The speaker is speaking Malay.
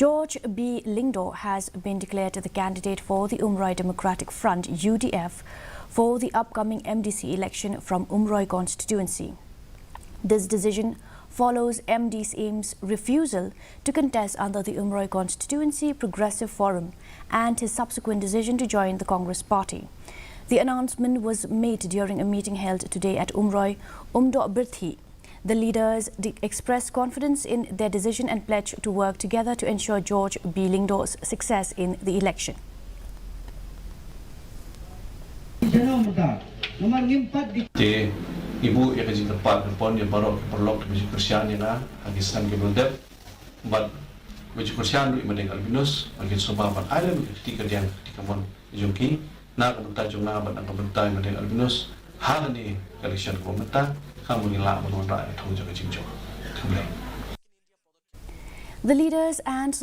George B. Lyngdoh has been declared the candidate for the Umroi Democratic Front (UDF) for the upcoming MDC election from Umroi constituency. This decision follows MD Saim's refusal to contest under the Umroi constituency Progressive Forum and his subsequent decision to join the Congress party. The announcement was made during a meeting held today at Umroi, Umroi. The leaders expressed confidence in their decision and pledged to work together to ensure George B. Lyngdoh's success in the election. Ibu ya kaji tepat pon dia baru perlok baju Persian na hagisan ke belum but baju Persian itu mendengar albinus bagi sebab ada ketika dia ketika mon jungki na kebentar jungna bat ang kebentar mendengar albinus hal ni election ko mata kamu nilai menolak itu jaga jingjo. The leaders and